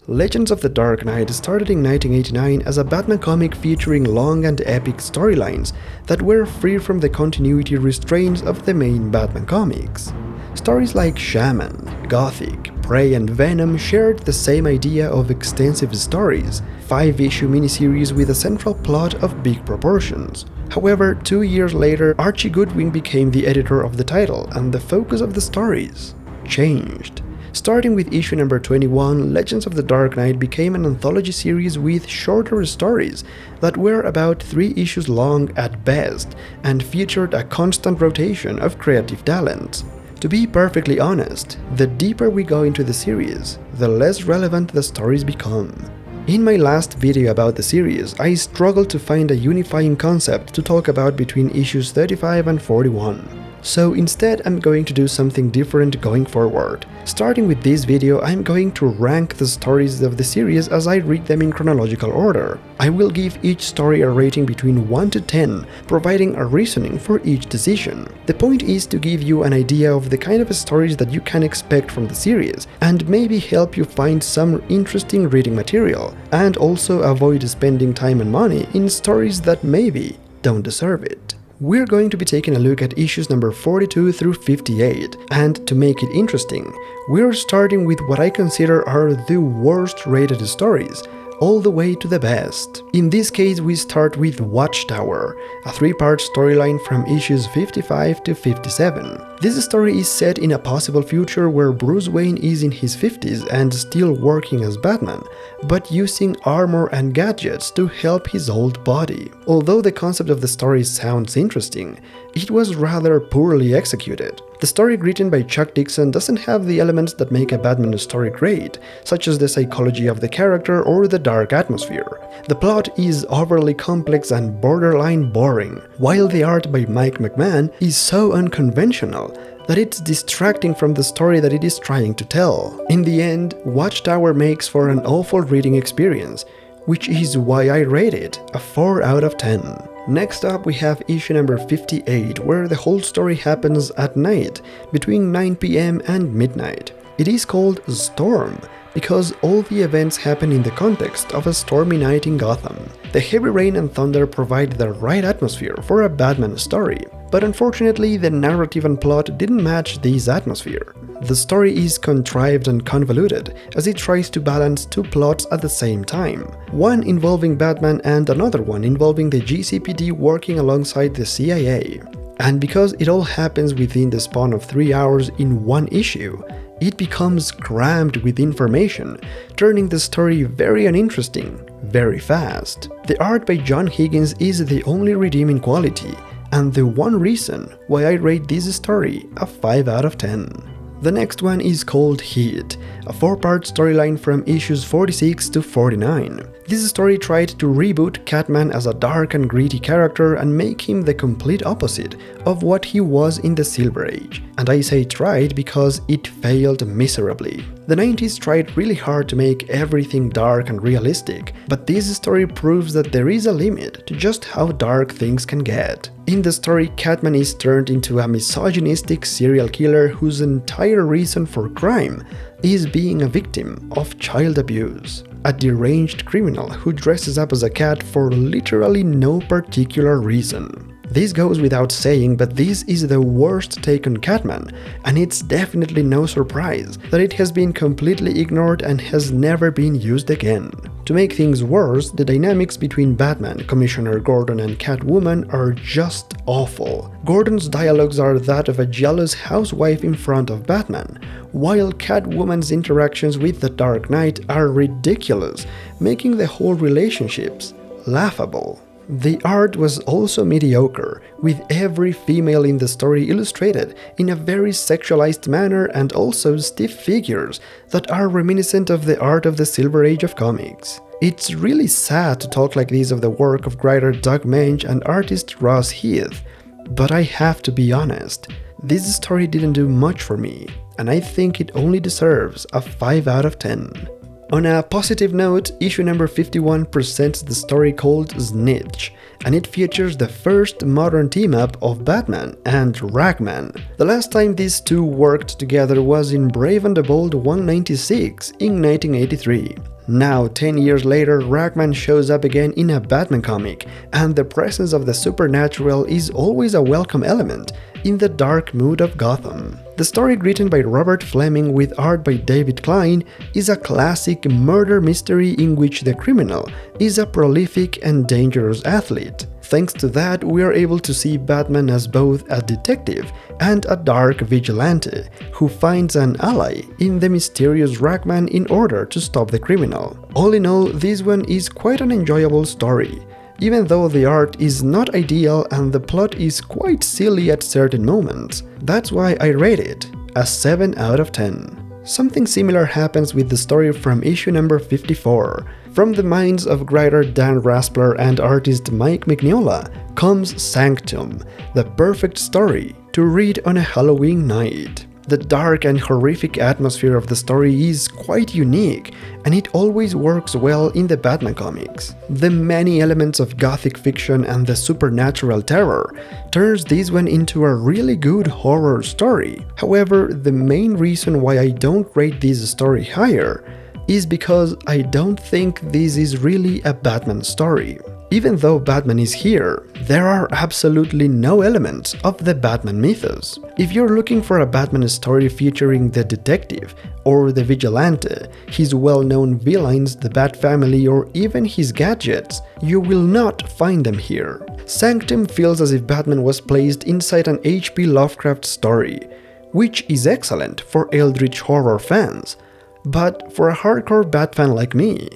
Legends of the Dark Knight started in 1989 as a Batman comic featuring long and epic storylines that were free from the continuity restraints of the main Batman comics. Stories like Shaman, Gothic, Prey and Venom shared the same idea of extensive stories, 5-issue miniseries with a central plot of big proportions. However, 2 years later, Archie Goodwin became the editor of the title, and the focus of the stories changed. Starting with issue number 21, Legends of the Dark Knight became an anthology series with shorter stories that were about 3 issues long at best and featured a constant rotation of creative talent. To be perfectly honest, the deeper we go into the series, the less relevant the stories become. In my last video about the series, I struggled to find a unifying concept to talk about between issues 35 and 41. So instead I'm going to do something different going forward. Starting with this video, I'm going to rank the stories of the series as I read them in chronological order. I will give each story a rating between 1 to 10, providing a reasoning for each decision. The point is to give you an idea of the kind of stories that you can expect from the series, and maybe help you find some interesting reading material, and also avoid spending time and money in stories that maybe don't deserve it. We're going to be taking a look at issues number 42 through 58, and to make it interesting, we're starting with what I consider are the worst rated stories, all the way to the best. In this case, we start with Watchtower, a 3-part storyline from issues 55 to 57. This story is set in a possible future where Bruce Wayne is in his 50s and still working as Batman, but using armor and gadgets to help his old body. Although the concept of the story sounds interesting, it was rather poorly executed. The story written by Chuck Dixon doesn't have the elements that make a Batman story great, such as the psychology of the character or the dark atmosphere. The plot is overly complex and borderline boring, while the art by Mike McMahon is so unconventional that it's distracting from the story that it is trying to tell. In the end, Watchtower makes for an awful reading experience, which is why I rate it a 4 out of 10. Next up, we have issue number 58, where the whole story happens at night, between 9 PM and midnight. It is called Storm because all the events happen in the context of a stormy night in Gotham. The heavy rain and thunder provide the right atmosphere for a Batman story, but unfortunately the narrative and plot didn't match this atmosphere. The story is contrived and convoluted, as it tries to balance 2 plots at the same time, one involving Batman and another one involving the GCPD working alongside the CIA. And because it all happens within the span of 3 hours in one issue, it becomes crammed with information, turning the story very uninteresting, very fast. The art by John Higgins is the only redeeming quality, and the one reason why I rate this story a 5 out of 10. The next one is called Heat, a 4-part storyline from issues 46 to 49. This story tried to reboot Catman as a dark and gritty character and make him the complete opposite of what he was in the Silver Age. And I say tried because it failed miserably. The 90s tried really hard to make everything dark and realistic, but this story proves that there is a limit to just how dark things can get. In the story, Catman is turned into a misogynistic serial killer whose entire reason for crime is being a victim of child abuse. A deranged criminal who dresses up as a cat for literally no particular reason. This goes without saying, but this is the worst take on Catman, and it's definitely no surprise that it has been completely ignored and has never been used again. To make things worse, the dynamics between Batman, Commissioner Gordon and Catwoman are just awful. Gordon's dialogues are that of a jealous housewife in front of Batman, while Catwoman's interactions with the Dark Knight are ridiculous, making the whole relationships laughable. The art was also mediocre, with every female in the story illustrated in a very sexualized manner and also stiff figures that are reminiscent of the art of the Silver Age of comics. It's really sad to talk like this of the work of writer Doug Mensch and artist Ross Heath, but I have to be honest, this story didn't do much for me, and I think it only deserves a 5 out of 10. On a positive note, issue number 51 presents the story called Snitch, and it features the first modern team-up of Batman and Ragman. The last time these two worked together was in Brave and the Bold 196 in 1983. Now, 10 years later, Ragman shows up again in a Batman comic, and the presence of the supernatural is always a welcome element in the dark mood of Gotham. The story, written by Robert Fleming with art by David Klein, is a classic murder mystery in which the criminal is a prolific and dangerous athlete. Thanks to that, we are able to see Batman as both a detective and a dark vigilante who finds an ally in the mysterious Ragman in order to stop the criminal. All in all, this one is quite an enjoyable story, even though the art is not ideal and the plot is quite silly at certain moments. That's why I rate it a 7 out of 10. Something similar happens with the story from issue number 54. From the minds of writer Dan Raspler and artist Mike Mignola comes Sanctum, the perfect story to read on a Halloween night. The dark and horrific atmosphere of the story is quite unique, and it always works well in the Batman comics. The many elements of gothic fiction and the supernatural terror turns this one into a really good horror story. However, the main reason why I don't rate this story higher is because I don't think this is really a Batman story. Even though Batman is here, there are absolutely no elements of the Batman mythos. If you're looking for a Batman story featuring the detective or the vigilante, his well-known villains, the Bat family, or even his gadgets, you will not find them here. Sanctum feels as if Batman was placed inside an H.P. Lovecraft story, which is excellent for Eldritch horror fans. But for a hardcore Bat fan like me,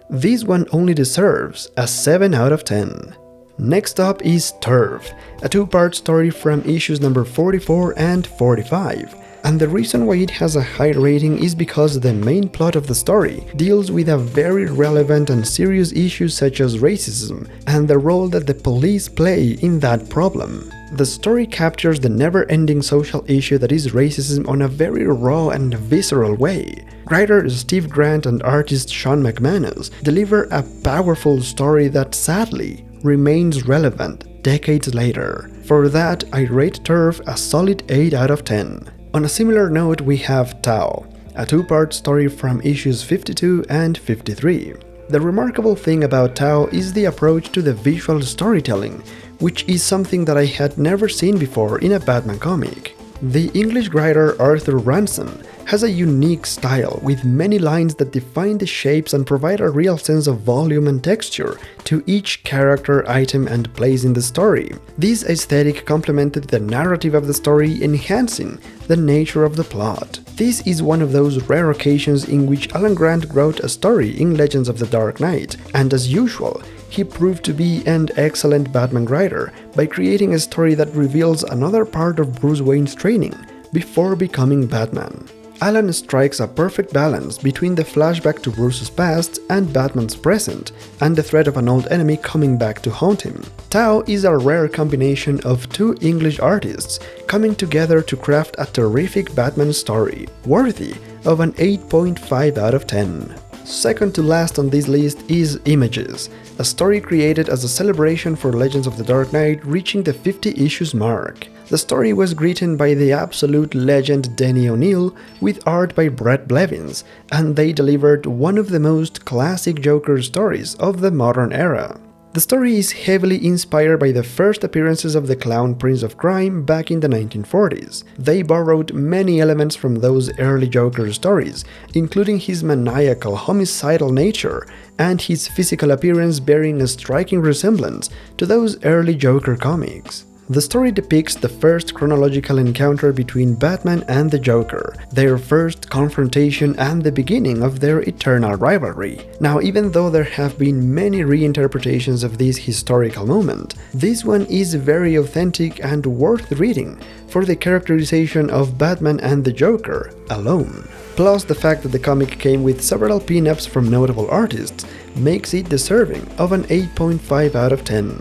this one only deserves a 7 out of 10. Next up is Turf, a two-part story from issues number 44 and 45. And the reason why it has a high rating is because the main plot of the story deals with a very relevant and serious issue such as racism and the role that the police play in that problem. The story captures the never-ending social issue that is racism on a very raw and visceral way. Writer Steve Grant and artist Sean McManus deliver a powerful story that sadly remains relevant decades later. For that, I rate Turf a solid 8 out of 10. On a similar note, we have Tao, a two-part story from issues 52 and 53. The remarkable thing about Tao is the approach to the visual storytelling, which is something that I had never seen before in a Batman comic. The English writer Arthur Ranson has a unique style with many lines that define the shapes and provide a real sense of volume and texture to each character, item, and place in the story. This aesthetic complemented the narrative of the story, enhancing the nature of the plot. This is one of those rare occasions in which Alan Grant wrote a story in Legends of the Dark Knight, and as usual, he proved to be an excellent Batman writer by creating a story that reveals another part of Bruce Wayne's training before becoming Batman. Alan strikes a perfect balance between the flashback to Bruce's past and Batman's present, and the threat of an old enemy coming back to haunt him. Tao is a rare combination of two English artists coming together to craft a terrific Batman story, worthy of an 8.5 out of 10. Second to last on this list is Images, a story created as a celebration for Legends of the Dark Knight reaching the 50 issues mark. The story was written by the absolute legend Denny O'Neil with art by Brett Blevins, and they delivered one of the most classic Joker stories of the modern era. The story is heavily inspired by the first appearances of the Clown Prince of Crime back in the 1940s. They borrowed many elements from those early Joker stories, including his maniacal, homicidal nature and his physical appearance bearing a striking resemblance to those early Joker comics. The story depicts the first chronological encounter between Batman and the Joker, their first confrontation and the beginning of their eternal rivalry. Now, even though there have been many reinterpretations of this historical moment, this one is very authentic and worth reading for the characterization of Batman and the Joker alone. Plus, the fact that the comic came with several pin-ups from notable artists makes it deserving of an 8.5 out of 10.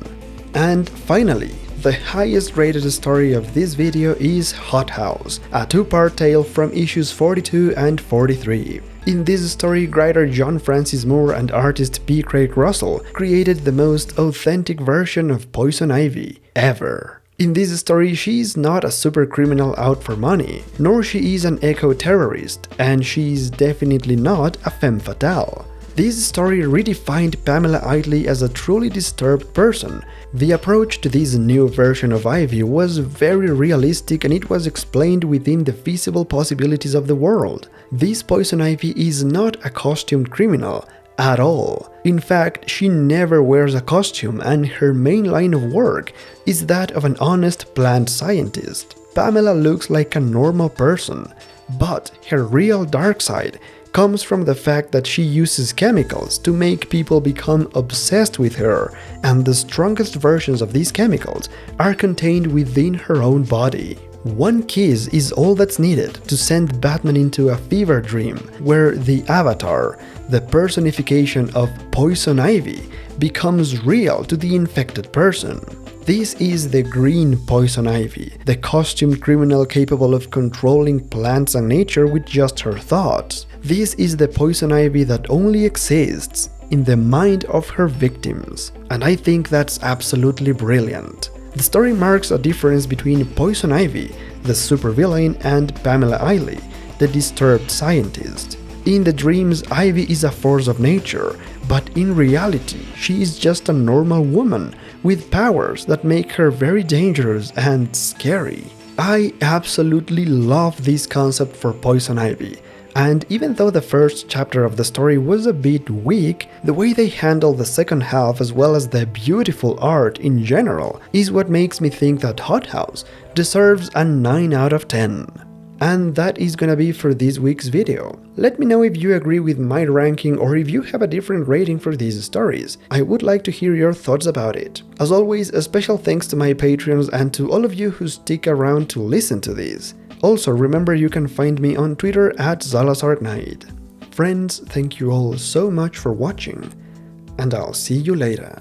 And finally, the highest rated story of this video is Hothouse, a two-part tale from issues 42 and 43. In this story, writer John Francis Moore and artist P. Craig Russell created the most authentic version of Poison Ivy ever. In this story, she is not a super criminal out for money, nor she is an eco-terrorist, and she is definitely not a femme fatale. This story redefined Pamela Itley as a truly disturbed person. The approach to this new version of Ivy was very realistic, and it was explained within the feasible possibilities of the world. This Poison Ivy is not a costumed criminal at all. In fact, she never wears a costume, and her main line of work is that of an honest plant scientist. Pamela looks like a normal person, but her real dark side comes from the fact that she uses chemicals to make people become obsessed with her, and the strongest versions of these chemicals are contained within her own body. One kiss is all that's needed to send Batman into a fever dream, where the Avatar, the personification of Poison Ivy, becomes real to the infected person. This is the green Poison Ivy, the costumed criminal capable of controlling plants and nature with just her thoughts. This is the Poison Ivy that only exists in the mind of her victims, and I think that's absolutely brilliant. The story marks a difference between Poison Ivy, the supervillain, and Pamela Itley, the disturbed scientist. In the dreams, Ivy is a force of nature, but in reality, she is just a normal woman with powers that make her very dangerous and scary. I absolutely love this concept for Poison Ivy, and even though the first chapter of the story was a bit weak, the way they handle the second half as well as the beautiful art in general is what makes me think that Hothouse deserves a 9 out of 10. And that is gonna be for this week's video. Let me know if you agree with my ranking or if you have a different rating for these stories. I would like to hear your thoughts about it. As always, a special thanks to my Patreons and to all of you who stick around to listen to these. Also, remember you can find me on Twitter at Salazar. Friends, thank you all so much for watching, and I'll see you later.